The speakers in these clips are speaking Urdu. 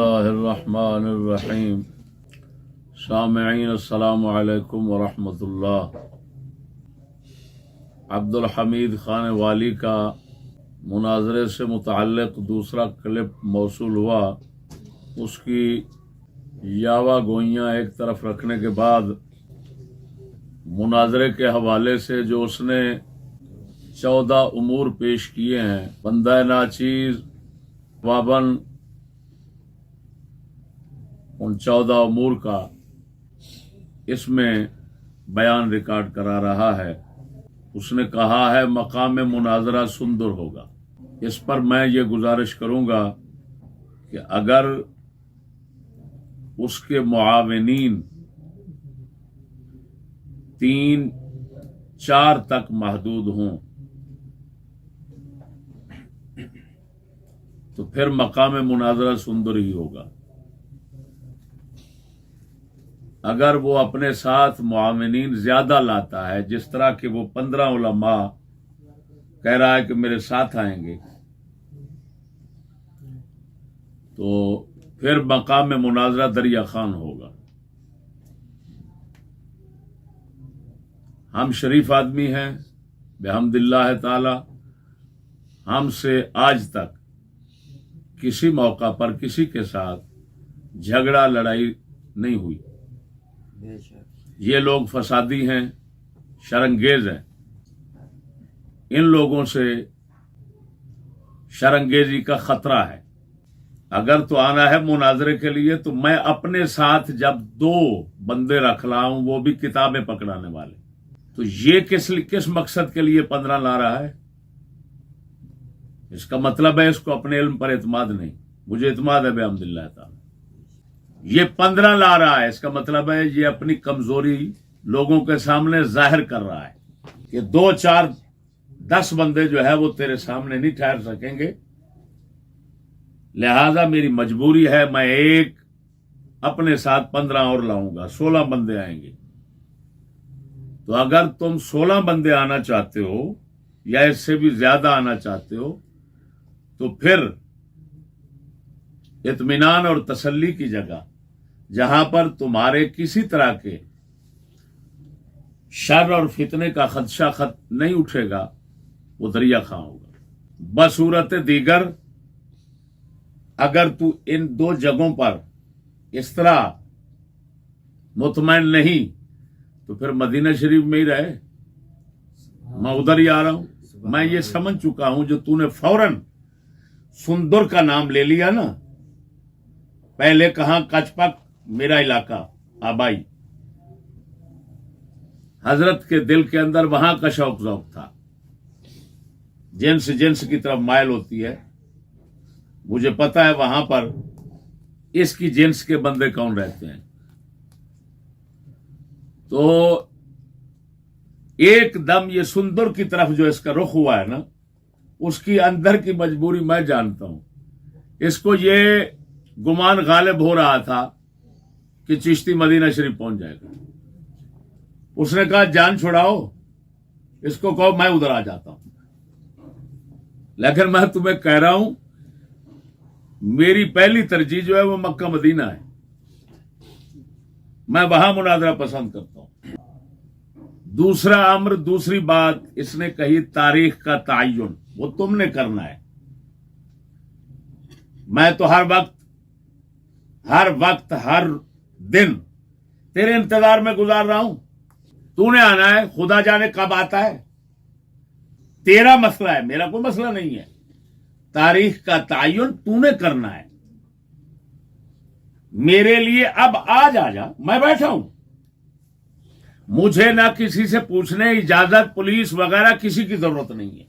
اللہ الرحمن الرحیم۔ سامعین السلام علیکم ورحمۃ اللہ۔ عبدالحمید خان والی کا مناظرے سے متعلق دوسرا کلپ موصول ہوا۔ اس کی یاوہ گوئیاں ایک طرف رکھنے کے بعد مناظرے کے حوالے سے جو اس نے 14 امور پیش کیے ہیں، بندہ ناچیز وابن ان 14 امور کا اس میں بیان ریکارڈ کرا رہا ہے۔ اس نے کہا ہے مقام مناظرہ سندر ہوگا۔ اس پر میں یہ گزارش کروں گا کہ اگر اس کے معاونین 3-4 تک محدود ہوں تو پھر مقام مناظرہ سندر ہی ہوگا۔ اگر وہ اپنے ساتھ معاونین زیادہ لاتا ہے، جس طرح کہ وہ 15 علماء کہہ رہا ہے کہ میرے ساتھ آئیں گے، تو پھر مقام مناظرہ دریا خان ہوگا۔ ہم شریف آدمی ہیں بحمد اللہ تعالی، ہم سے آج تک کسی موقع پر کسی کے ساتھ جھگڑا لڑائی نہیں ہوئی۔ یہ لوگ فسادی ہیں، شرانگیز ہیں۔ ان لوگوں سے شرانگیزی کا خطرہ ہے۔ اگر تو آنا ہے مناظرے کے لیے تو میں اپنے ساتھ جب 2 بندے رکھ رہا ہوں، وہ بھی کتابیں پکڑانے والے، تو یہ کس مقصد کے لیے 15 لا رہا ہے؟ اس کا مطلب ہے اس کو اپنے علم پر اعتماد نہیں۔ مجھے اعتماد ہے بحمد اللہ تعالی۔ یہ 15 لا رہا ہے، اس کا مطلب ہے یہ اپنی کمزوری لوگوں کے سامنے ظاہر کر رہا ہے کہ 2-4-10 بندے جو ہے وہ تیرے سامنے نہیں ٹھہر سکیں گے، لہذا میری مجبوری ہے میں ایک اپنے ساتھ 15 اور لاؤں گا، 16 بندے آئیں گے۔ تو اگر تم 16 بندے آنا چاہتے ہو یا اس سے بھی زیادہ آنا چاہتے ہو تو پھر اطمینان اور تسلی کی جگہ، جہاں پر تمہارے کسی طرح کے شر اور فتنے کا خدشہ نہیں اٹھے گا، وہ دریا خواہ ہوگا۔ بصورت دیگر اگر تو ان 2 جگہوں پر اس طرح مطمئن نہیں تو پھر مدینہ شریف میں ہی رہے، میں ادھر ہی آ رہا ہوں۔ میں یہ سمجھ چکا ہوں جو تو نے فوراً سندر کا نام لے لیا نا، پہلے کہاں کچپک میرا علاقہ آبائی، حضرت کے دل کے اندر وہاں کا شوق ذوق تھا، جنس کی طرف مائل ہوتی ہے۔ مجھے پتا ہے وہاں پر اس کی جنس کے بندے کون رہتے ہیں۔ تو ایک دم یہ سندر کی طرف جو اس کا رخ ہوا ہے نا، اس کی اندر کی مجبوری میں جانتا ہوں۔ اس کو یہ گمان غالب ہو رہا تھا کہ چشتی مدینہ شریف پہنچ جائے گا۔ اس نے کہا جان چھڑاؤ، اس کو کہو میں ادھر آ جاتا ہوں۔ لیکن میں تمہیں کہہ رہا ہوں میری پہلی ترجیح جو ہے وہ مکہ مدینہ ہے، میں وہاں مناظرہ پسند کرتا ہوں۔ دوسرا امر، دوسری بات اس نے کہی تاریخ کا تعین، وہ تم نے کرنا ہے۔ میں تو ہر وقت ہر دن تیرے انتظار میں گزار رہا ہوں۔ تو نے آنا ہے، خدا جانے کب آتا ہے، تیرا مسئلہ ہے، میرا کوئی مسئلہ نہیں ہے۔ تاریخ کا تعین تو نے کرنا ہے۔ میرے لیے اب آج آ جا، میں بیٹھا ہوں۔ مجھے نہ کسی سے پوچھنے اجازت، پولیس وغیرہ کسی کی ضرورت نہیں ہے،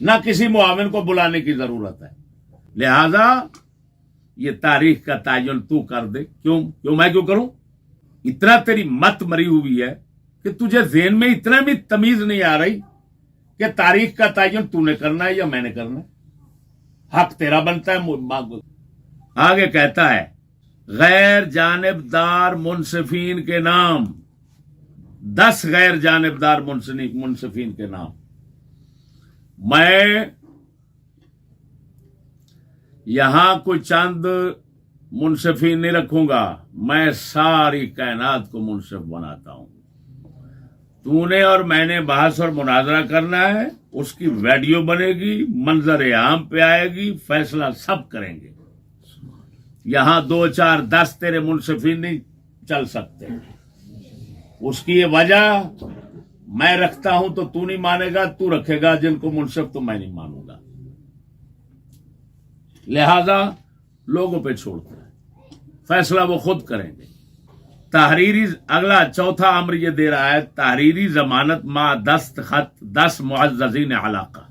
نہ کسی معاون کو بلانے کی ضرورت ہے۔ لہذا یہ تاریخ کا تعین تو کر دے۔ کیوں میں کیوں کروں؟ اتنا تیری مت مری ہوئی ہے کہ تجھے ذہن میں اتنا بھی تمیز نہیں آ رہی کہ تاریخ کا تعین تو نے کرنا ہے یا میں نے کرنا ہے۔ حق تیرا بنتا ہے۔ آگے کہتا ہے غیر جانبدار منصفین کے نام، 10 غیر جانبدار منصفین کے نام۔ میں یہاں کوئی چند منصفین نہیں رکھوں گا، میں ساری کائنات کو منصف بناتا ہوں. تو نے اور میں نے بحث اور مناظرہ کرنا ہے، اس کی ویڈیو بنے گی، منظر عام پہ آئے گی، فیصلہ سب کریں گے. یہاں 2 4 10 تیرے منصفین نہیں چل سکتے. اس کی یہ وجہ میں رکھتا ہوں تو تو نہیں مانے گا، تو رکھے گا جن کو منصف تو میں نہیں مانوں گا. لہذا لوگوں پہ چھوڑتا ہے، فیصلہ وہ خود کریں گے. تحریری اگلا چوتھا امر یہ دے رہا ہے، تحریری ضمانت ما دستخط 10 معززین علاقہ.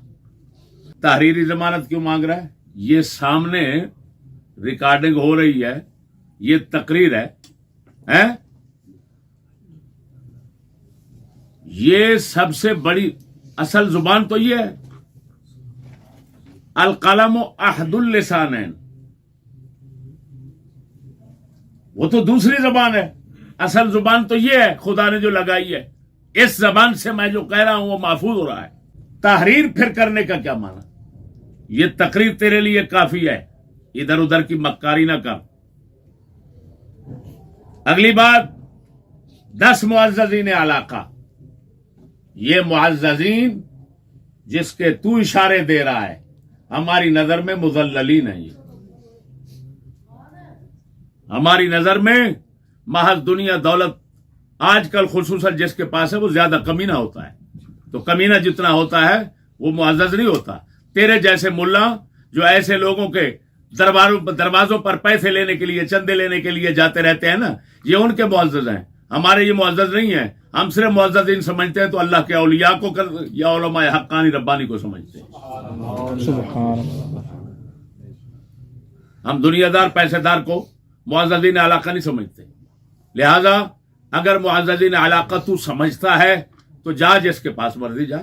تحریری ضمانت کیوں مانگ رہا ہے؟ یہ سامنے ریکارڈنگ ہو رہی ہے، یہ تقریر ہے، یہ سب سے بڑی اصل زبان تو یہ ہے. القلم احد اللسانین، وہ تو دوسری زبان ہے، اصل زبان تو یہ ہے خدا نے جو لگائی ہے. اس زبان سے میں جو کہہ رہا ہوں وہ محفوظ ہو رہا ہے. تحریر پھر کرنے کا کیا معنی؟ یہ تقریر تیرے لیے کافی ہے، ادھر ادھر کی مکاری نہ کر. اگلی بات 10 معززین علاقہ، یہ معززین جس کے تو اشارے دے رہا ہے ہماری نظر میں مذللین ہیں. یہ ہماری نظر میں محض دنیا دولت آج کل خصوصاً جس کے پاس ہے وہ زیادہ کمینہ ہوتا ہے. تو کمینہ جتنا ہوتا ہے وہ معزز نہیں ہوتا. تیرے جیسے ملا جو ایسے لوگوں کے دروازوں پر پیسے لینے کے لیے، چندے لینے کے لیے جاتے رہتے ہیں نا، یہ ان کے معزز ہیں. ہمارے یہ معزز نہیں ہیں. ہم صرف معززین سمجھتے ہیں تو اللہ کے اولیاء کو یا علماء حقانی ربانی کو سمجھتے ہیں. سبحان اللہ. ہم دنیا دار پیسے دار کو معززین علاقہ نہیں سمجھتے. لہذا اگر معززین علاقہ تو سمجھتا ہے تو جا جس کے پاس مرضی جا،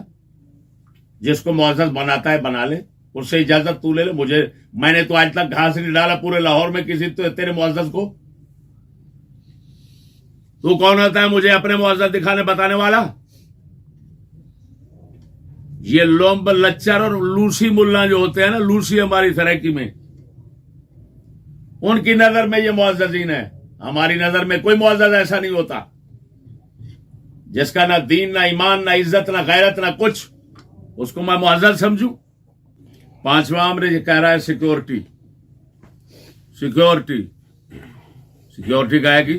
جس کو معزز بناتا ہے بنا لے، اس سے اجازت تو لے لے. میں نے تو آج تک گھاس نہیں ڈالا پورے لاہور میں کسی تو تیرے معزز کو. تو کون ہوتا ہے مجھے اپنے معزز دکھانے بتانے والا؟ یہ لومب لچر اور لوسی ملا جو ہوتے ہیں نا، لوسی ہماری سرائکی میں، ان کی نظر میں یہ معززین ہے. ہماری نظر میں کوئی معزز ایسا نہیں ہوتا جس کا نہ دین، نہ ایمان، نہ عزت، نہ غیرت، نہ کچھ، اس کو میں معزز سمجھوں. 5واں امر یہ کہہ رہا ہے سیکورٹی. سیکورٹی سیکورٹی کہے گی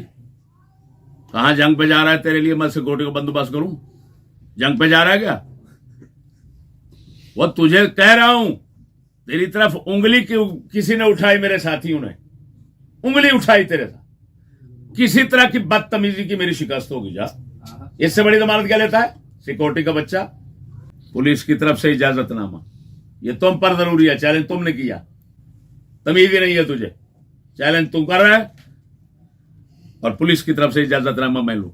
کہاں جنگ پہ جا رہا ہے تیرے لیے میں سیکورٹی کا بندوبست کروں؟ جنگ پہ جا رہا ہے کیا؟ وہ تجھے کہہ رہا ہوں، تیری طرف انگلی کسی نے اٹھائی، میرے ساتھیوں نے انگلی اٹھائی تیرے ساتھ، کسی طرح کی بدتمیزی کی میری شکست ہوگی. جا، اس سے بڑی ضمانت کیا لیتا ہے؟ سیکورٹی کا بچہ. پولیس کی طرف سے اجازت نامہ، یہ تم پر ضروری ہے، چیلنج تم نے کیا، تمیز ہی نہیں ہے تجھے، چیلنج تم کر رہا ہے اور پولیس کی طرف سے اجازت نامہ میں لوں.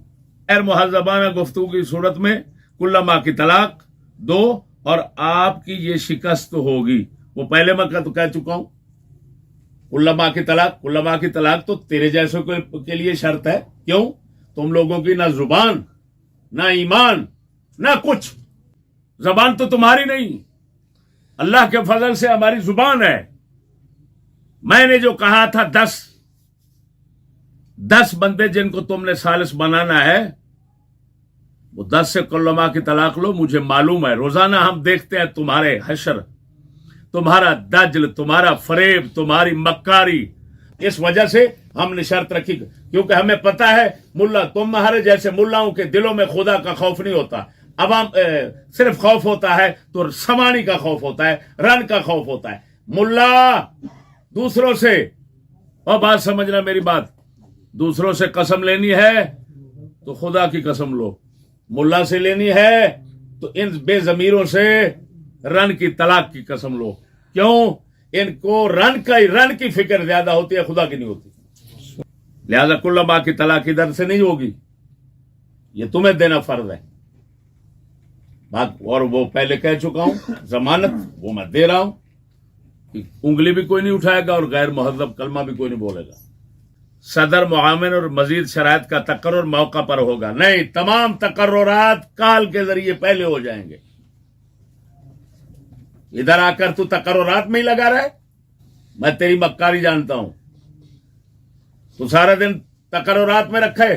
غیر مہذبانہ گفتگو کی صورت میں کل ماہ کی طلاق دو اور آپ کی یہ شکست ہوگی. وہ پہلے میں کہہ چکا ہوں، کل ماہ کی طلاق. کل ماہ کی طلاق تو تیرے جیسوں کے لیے شرط ہے. کیوں؟ تم لوگوں کی نہ زبان، نہ ایمان، نہ کچھ. زبان تو تمہاری نہیں، اللہ کے فضل سے ہماری زبان ہے. میں نے جو کہا تھا 10 بندے جن کو تم نے ثالث بنانا ہے، وہ 10 سے کل ماہ کی طلاق لو. مجھے معلوم ہے روزانہ ہم دیکھتے ہیں تمہارے حشر، تمہارا دجل، تمہارا فریب، تمہاری مکاری. اس وجہ سے ہم نے شرط رکھی، کیونکہ ہمیں پتا ہے ملا تمہارے جیسے ملاؤں کے دلوں میں خدا کا خوف نہیں ہوتا. عوام صرف خوف ہوتا ہے تو سمانی کا خوف ہوتا ہے، رن کا خوف ہوتا ہے. ملا دوسروں سے، اور بات سمجھنا میری بات، دوسروں سے قسم لینی ہے تو خدا کی قسم لو. ملا سے لینی ہے تو ان بے ضمیروں سے رن کی طلاق کی قسم لو. کیوں؟ ان کو رن کی فکر زیادہ ہوتی ہے، خدا کی نہیں ہوتی. لہذا کل ماہ کی طلاق ادھر سے نہیں ہوگی، یہ تمہیں دینا فرض ہے. بات اور وہ پہلے کہہ چکا ہوں، ضمانت وہ میں دے رہا ہوں کہ انگلی بھی کوئی نہیں اٹھائے گا اور غیر مہذب کلمہ بھی کوئی نہیں بولے گا. صدر معاون اور مزید شرائط کا تقرر موقع پر ہوگا. نہیں، تمام تقررات کال کے ذریعے پہلے ہو جائیں گے. ادھر آ کر تو تقررات میں ہی لگا رہے. میں تیری مکاری جانتا ہوں. تو سارا دن تقررات میں رکھے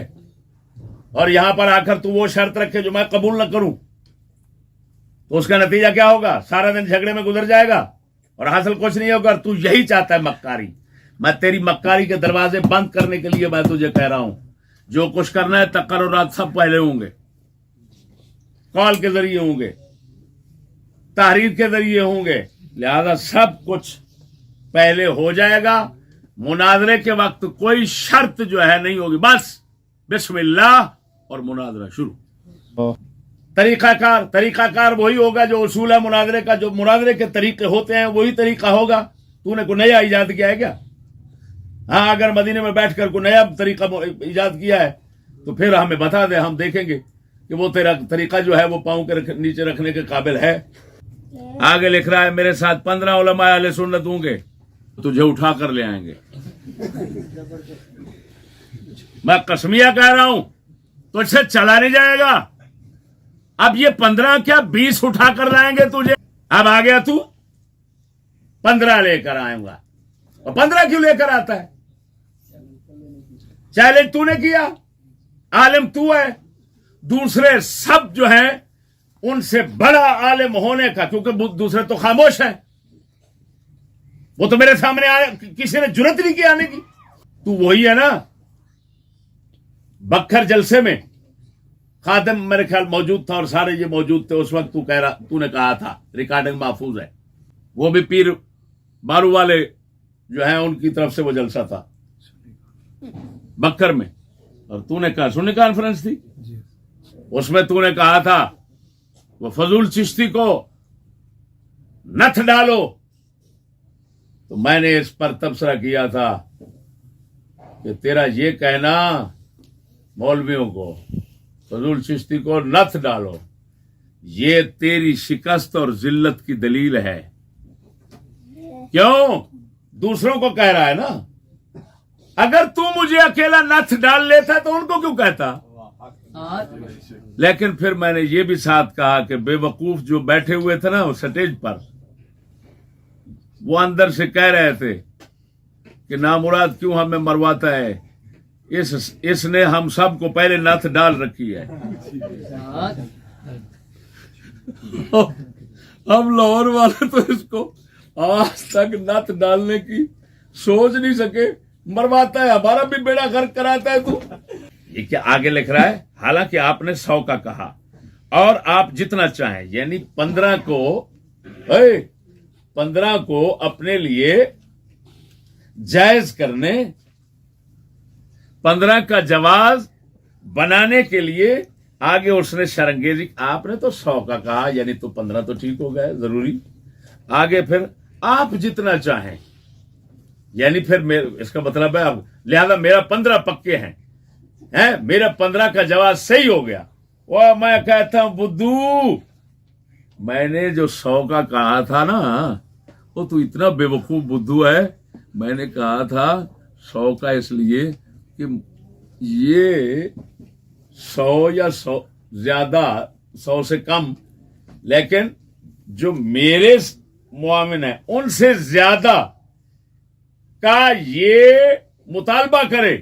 اور یہاں پر آ کر تو وہ شرط رکھے جو میں قبول نہ کروں، تو اس کا نتیجہ کیا ہوگا؟ سارا دن جھگڑے میں گزر جائے گا اور حاصل کچھ نہیں ہوگا. اور تو یہی چاہتا ہے مکاری. میں تیری مکاری کے دروازے بند کرنے کے لیے میں تجھے کہہ رہا ہوں، جو کچھ کرنا ہے تقررات سب پہلے ہوں گے، کال کے ذریعے ہوں گے، تحریر کے ذریعے ہوں گے، لہذا سب کچھ پہلے ہو جائے گا. مناظرے کے وقت کوئی شرط جو ہے نہیں ہوگی، بس بسم اللہ اور مناظرہ شروع. طریقہ کار وہی ہوگا جو اصول ہے مناظرے کا، جو مناظرے کے طریقے ہوتے ہیں وہی طریقہ ہوگا. تو نے کوئی نیا ایجاد کیا ہے کیا؟ ہاں، اگر مدینے میں بیٹھ کر کوئی نیا طریقہ ایجاد کیا ہے تو پھر ہمیں بتا دے، ہم دیکھیں گے کہ وہ تیرا طریقہ جو ہے وہ پاؤں کے نیچے رکھنے کے قابل ہے. آگے لکھ رہا ہے میرے ساتھ 15 علماء اہل سنت ہوں گے، تجھے اٹھا کر لے آئیں گے. میں قسمیہ کہہ رہا ہوں، تجھ سے چلا نہیں جائے گا. اب یہ 15 کیا 20 اٹھا کر لائیں گے تجھے. اب آ گیا تو 15 لے کر آئیں گا. اور 15 کیوں لے کر آتا ہے؟ چیلنج تو نے کیا، عالم تو ہے. دوسرے سب جو ہیں ان سے بڑا عالم ہونے کا، کیونکہ دوسرے تو خاموش ہیں، وہ تو میرے سامنے کسی نے جرت نہیں کی آنے کی. تو وہی ہے نا. بکھر جلسے میں خادم میرے خیال موجود تھا اور سارے یہ موجود تھے اس وقت. تو نے کہا تھا، ریکارڈنگ محفوظ ہے، وہ بھی پیر بارو والے جو ہیں ان کی طرف سے وہ جلسہ تھا بکر میں. اور تو نے کہا، سنی کانفرنس تھی، اس میں تو نے کہا تھا وہ فضول چشتی کو نتھ ڈالو. تو میں نے اس پر تبصرہ کیا تھا کہ تیرا یہ کہنا مولویوں کو فضول چشتی کو نتھ ڈالو، یہ تیری شکست اور ذلت کی دلیل ہے. کیوں؟ دوسروں کو کہہ رہا ہے نا. اگر تو مجھے اکیلا نتھ ڈال لیتا تو ان کو کیوں کہتا؟ لیکن پھر میں نے یہ بھی ساتھ کہا کہ بے وقوف جو بیٹھے ہوئے تھے نا سٹیج پر، وہ اندر سے کہہ رہے تھے کہ نامراد کیوں ہمیں مرواتا ہے، اس نے ہم سب کو پہلے نتھ ڈال رکھی ہے. ہم لاہور والے تو اس کو آج تک نتھ ڈالنے کی سوچ نہیں سکے. مرواتا ہے، ہمارا بھی بیڑا غرق کراتا ہے. تو یہ کیا آگے لکھ رہا ہے، حالانکہ آپ نے 100 کا کہا اور آپ جتنا چاہیں، یعنی 15 کو اپنے لیے جائز کرنے، 15 کا جواز بنانے کے لیے آگے اس نے شرنگیزی. آپ نے تو 100 کا کہا، یعنی تو 15 تو ٹھیک ہو گئے ضروری. آگے پھر آپ جتنا چاہیں، یعنی پھر اس کا مطلب ہے اب لہذا میرا 15 پکے ہیں، میرا 15 کا جواز صحیح ہو گیا. وہ میں کہتا ہوں بدھو، میں نے جو 100 کا کہا تھا نا، وہ تو اتنا بے وقوف بدھو ہے. میں نے کہا تھا 100 کا اس لیے کہ یہ 100 یا 100 زیادہ، 100 سے کم، لیکن جو میرے معاون ہیں ان سے زیادہ کا یہ مطالبہ کرے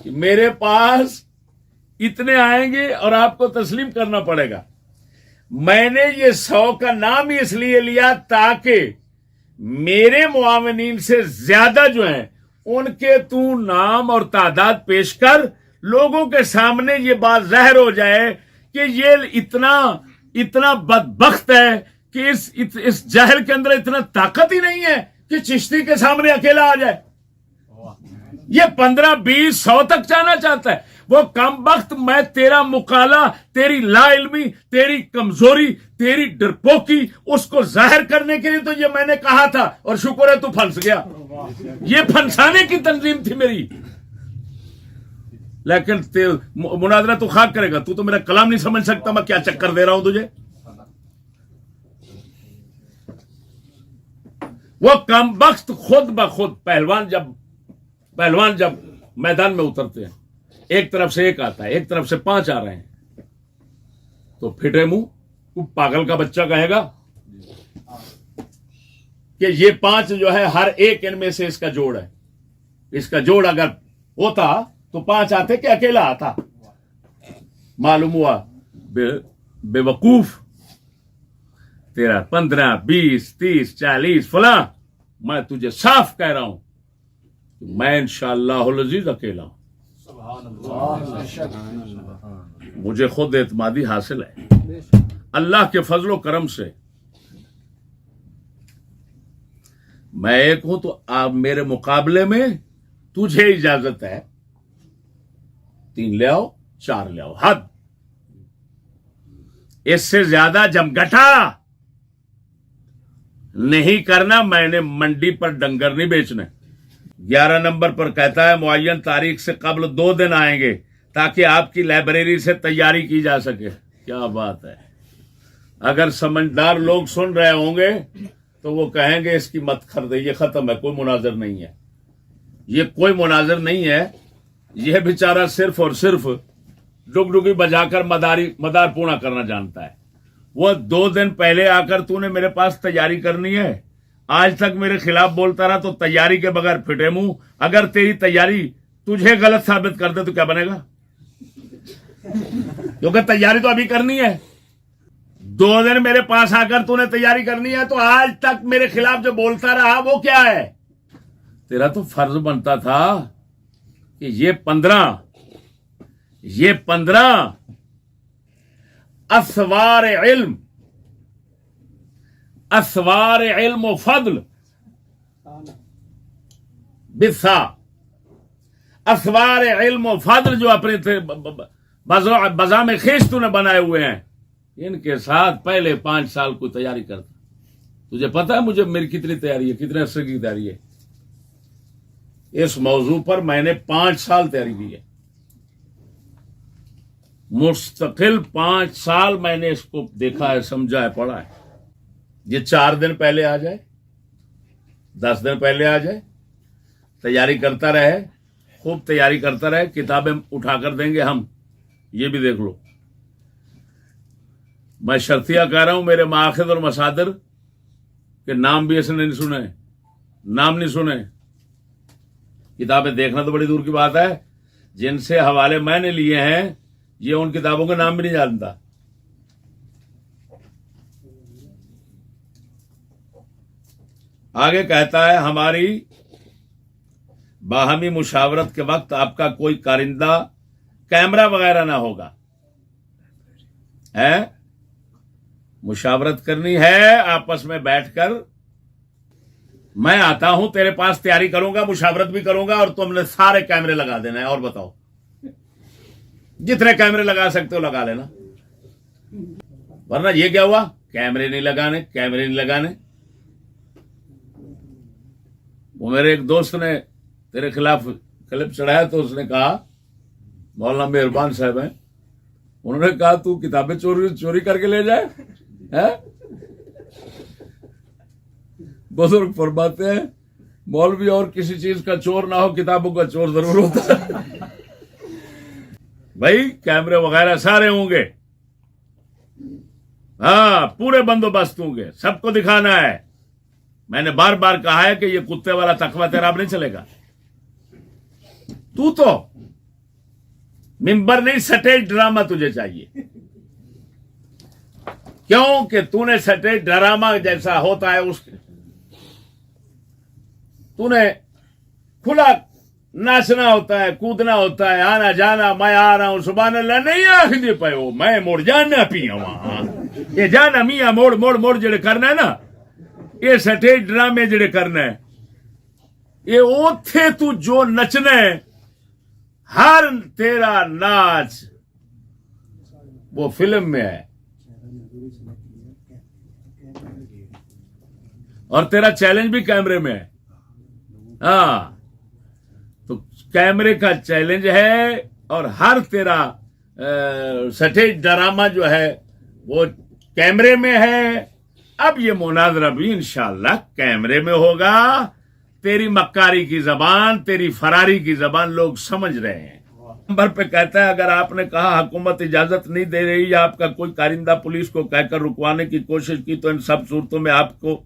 کہ میرے پاس اتنے آئیں گے اور آپ کو تسلیم کرنا پڑے گا. میں نے یہ 100 کا نام ہی اس لیے لیا تاکہ میرے معاونین سے زیادہ جو ہیں ان کے تو نام اور تعداد پیش کر لوگوں کے سامنے یہ بات ظاہر ہو جائے کہ یہ اتنا بدبخت ہے کہ اس جاہل کے اندر اتنا طاقت ہی نہیں ہے کہ چشتی کے سامنے اکیلا آ جائے. یہ 15 20 100 تک جانا چاہتا ہے. وہ کم وقت میں تیرا مقالہ، تیری لا علمی، تیری کمزوری، تیری ڈرپوکی اس کو ظاہر کرنے کے لیے تو یہ میں نے کہا تھا، اور شکر ہے تو پھنس گیا. یہ پھنسانے کی تنظیم تھی میری. لیکن مناظرہ تو خاک کرے گا. تو میرا کلام نہیں سمجھ سکتا میں کیا چکر دے رہا ہوں تجھے. وہ کم وقت خود بخود پہلوان جب میدان میں اترتے ہیں، ایک طرف سے ایک آتا ہے، ایک طرف سے 5 آ رہے ہیں، تو پھٹے منہ پاگل کا بچہ کہے گا کہ یہ 5 جو ہے ہر ایک ان میں سے اس کا جوڑ ہے. اس کا جوڑ اگر ہوتا تو 5 آتے کہ اکیلا آتا. معلوم ہوا بے وقوف تیرا 15 20 30 40 فلاں. میں تجھے صاف کہہ رہا ہوں میں انشاءاللہ العزیز اکیلا ہوں. مجھے خود اعتمادی حاصل ہے اللہ کے فضل و کرم سے. میں ایک ہوں تو آپ میرے مقابلے میں تجھے اجازت ہے 3 لے آؤ 4 لے آؤ. حد اس سے زیادہ جمگٹا نہیں کرنا. میں نے منڈی پر ڈنگر نہیں بیچنے. 11 نمبر پر کہتا ہے معین تاریخ سے قبل 2 دن آئیں گے تاکہ آپ کی لائبریری سے تیاری کی جا سکے. کیا بات ہے. اگر سمجھدار لوگ سن رہے ہوں گے تو وہ کہیں گے اس کی مت خریدے, یہ ختم ہے, کوئی مناظر نہیں ہے. یہ کوئی مناظر نہیں ہے. یہ بیچارہ صرف اور صرف ڈگڈگی بجا کر مدار پونا کرنا جانتا ہے. وہ 2 دن پہلے آ کر تو نے میرے پاس تیاری کرنی ہے. آج تک میرے خلاف بولتا رہا تو تیاری کے بغیر پھٹے منہ. اگر تیری تیاری تجھے غلط ثابت کر دے تو کیا بنے گا؟ کیونکہ تیاری تو ابھی کرنی ہے. 2 دن میرے پاس آ کر تو نے تیاری کرنی ہے تو آج تک میرے خلاف جو بولتا رہا وہ کیا ہے؟ تیرا تو فرض بنتا تھا کہ یہ 15 اسوار علم و فضل بسا. اسوار علم و فضل جو اپنے بزام خیش تو نے بنائے ہوئے ہیں, ان کے ساتھ پہلے 5 سال کو تیاری کرتا. تجھے پتا ہے مجھے میری کتنی تیاری ہے, کتنے عرصے کی تیاری ہے. اس موضوع پر میں نے 5 سال تیاری کی ہے. مستقل 5 سال میں نے اس کو دیکھا ہے, سمجھا ہے, پڑھا ہے. یہ 4 دن پہلے آ جائے, 10 دن پہلے آ جائے, تیاری کرتا رہے, خوب تیاری کرتا رہے. کتابیں اٹھا کر دیں گے ہم, یہ بھی دیکھ لو. میں شرطیہ کہہ رہا ہوں میرے ماخذ اور مصادر کے نام بھی ایسے نہیں سنے, نام نہیں سنے. کتابیں دیکھنا تو بڑی دور کی بات ہے. جن سے حوالے میں نے لیے ہیں یہ ان کتابوں کے نام بھی نہیں جانتا. آگے کہتا ہے ہماری باہمی مشاورت کے وقت آپ کا کوئی کارندہ کیمرہ وغیرہ نہ ہوگا. ہے مشاورت کرنی ہے آپس میں بیٹھ کر. میں آتا ہوں تیرے پاس, تیاری کروں گا, مشاورت بھی کروں گا, اور تم نے سارے کیمرے لگا دینا ہے. اور بتاؤ جتنے کیمرے لگا سکتے ہو لگا لینا. ورنہ یہ کیا ہوا, کیمرے نہیں لگانے. وہ میرے ایک دوست نے تیرے خلاف کلپ چڑھایا تو اس نے کہا, مولانا مہربان صاحب ہیں, انہوں نے کہا تو کتابیں چوری کر کے لے جائے. بزرگ فرماتے ہیں مولوی اور کسی چیز کا چور نہ ہو, کتابوں کا چور ضرور ہوتا ہے. بھائی کیمرے وغیرہ سارے ہوں گے, ہاں پورے بندوبست ہوں گے, سب کو دکھانا ہے. میں نے بار بار کہا ہے کہ یہ کتے والا تقوی تیرا اب نہیں چلے گا. تو ممبر نہیں, سٹیج ڈرامہ تجھے چاہیے. کیوں کہ تو نے سٹیج ڈرامہ جیسا ہوتا ہے تو نے کھلا ناچنا ہوتا ہے, کودنا ہوتا ہے, آنا جانا. میں آ رہا ہوں سبحان اللہ نہیں آخری پہ ہو, میں موڑ جانا پیا وہاں. یہ جانا میاں موڑ جڑے کرنا ہے نا, یہ سٹیج ڈرامے جڑے کرنا ہے, یہ اوتھے تو جو نچنا ہے, ہر تیرا ناچ وہ فلم میں ہے اور تیرا چیلنج بھی کیمرے میں ہے. ہاں تو کیمرے کا چیلنج ہے اور ہر تیرا سٹیج ڈرامہ جو ہے وہ کیمرے میں ہے. اب یہ مناظرہ بھی انشاءاللہ کیمرے میں ہوگا. تیری مکاری کی زبان, تیری فراری کی زبان لوگ سمجھ رہے ہیں. نمبر پہ کہتا ہے اگر آپ نے کہا حکومت اجازت نہیں دے رہی یا آپ کا کوئی کارندہ پولیس کو کہہ کر رکوانے کی کوشش کی تو ان سب صورتوں میں آپ کو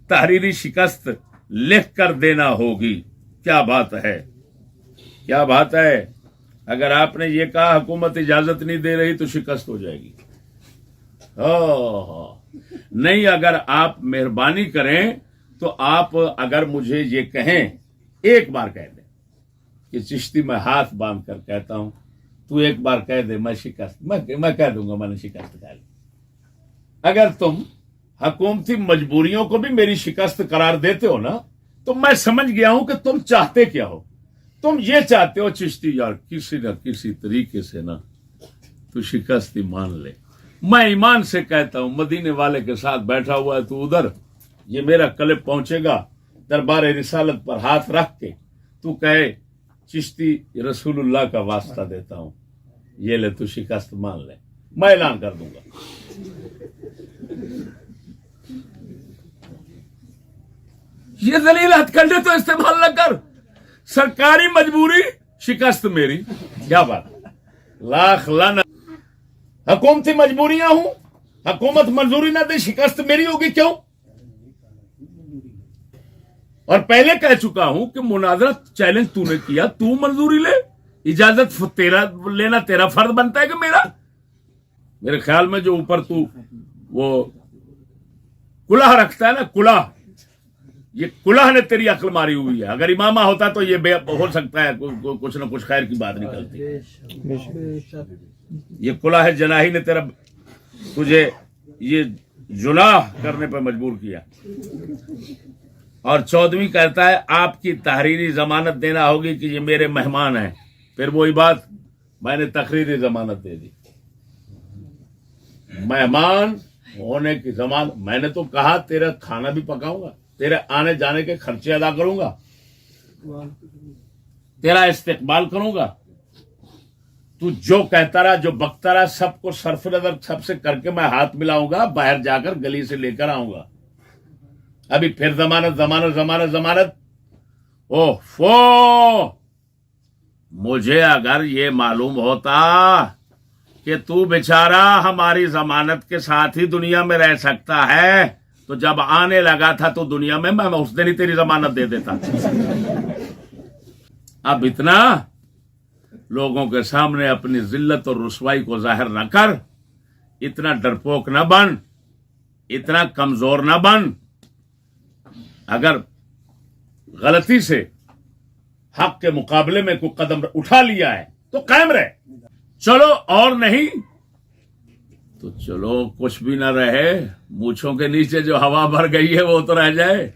تحریری شکست لکھ کر دینا ہوگی. کیا بات ہے، کیا بات ہے. اگر آپ نے یہ کہا حکومت اجازت نہیں دے رہی تو شکست ہو جائے گی. نہیں، اگر آپ مہربانی کریں تو آپ اگر مجھے یہ کہیں، ایک بار کہہ دیں کہ چشتی میں ہاتھ باندھ کر کہتا ہوں، تو ایک بار کہہ دے میں شکست، میں کہہ دوں گا میں نے شکست کھا لی. اگر تم حکومتی مجبوریوں کو بھی میری شکست قرار دیتے ہو نا تو میں سمجھ گیا ہوں کہ تم چاہتے کیا ہو. تم یہ چاہتے ہو چشتی یار کسی نہ کسی طریقے سے نا تو شکست ہی مان لے. میں ایمان سے کہتا ہوں مدینے والے کے ساتھ بیٹھا ہوا ہے تو ادھر، یہ میرا کلپ پہنچے گا دربار رسالت پر ہاتھ رکھ کے تو کہے چشتی رسول اللہ کا واسطہ دیتا ہوں، یہ لے تو شکست مان لے. میں اعلان کر دوں گا. یہ ذلیل ہتھ کنڈے تو استعمال نہ کر. سرکاری مجبوری، شکست میری. کیا بات، لاکھ لعنت. حکومتی مجبوریاں ہوں، حکومت منظوری نہ دے، شکست میری ہوگی. کیوں؟ اور پہلے کہہ چکا ہوں کہ مناظرہ چیلنج تو نے کیا، تو منظوری لے. اجازت تیرا لینا تیرا فرض بنتا ہے کہ میرا. میرے خیال میں جو اوپر تو وہ کلہ رکھتا ہے نا، کلہ، یہ کلہ نے تیری عقل ماری ہوئی ہے. اگر امامہ ہوتا تو یہ ہو سکتا ہے کچھ نہ کچھ خیر کی بات نکلتی. یہ کلہ ہے جناحی نے تجھے یہ جناح کرنے پر مجبور کیا. اور 14ویں کہتا ہے آپ کی تحریری ضمانت دینا ہوگی کہ یہ میرے مہمان ہیں. پھر وہی بات، میں نے تقریری ضمانت دے دی. مہمان ہونے کی ضمانت، میں نے تو کہا تیرا کھانا بھی پکاؤں گا، تیرے آنے جانے کے خرچے ادا کروں گا، تیرا استقبال کروں گا. تو جو کہتا رہا، جو بکتا رہا، سب کو صرف نظر سب سے کر کے میں ہاتھ ملاؤں گا، باہر جا کر گلی سے لے کر آؤں گا. ابھی پھر ضمانت ضمانت ضمانت ضمانت. اوہ، مجھے اگر یہ معلوم ہوتا کہ تو بیچارہ ہماری ضمانت کے ساتھ ہی دنیا میں رہ سکتا ہے تو جب آنے لگا تھا تو دنیا میں اس دن ہی تیری ضمانت دے دیتا. اب اتنا لوگوں کے سامنے اپنی ذلت اور رسوائی کو ظاہر نہ کر، اتنا ڈرپوک نہ بن، اتنا کمزور نہ بن. اگر غلطی سے حق کے مقابلے میں کوئی قدم اٹھا لیا ہے تو قائم رہے. چلو اور نہیں تو چلو کچھ بھی نہ رہے، مونچھوں کے نیچے جو ہوا بھر گئی ہے وہ تو رہ جائے.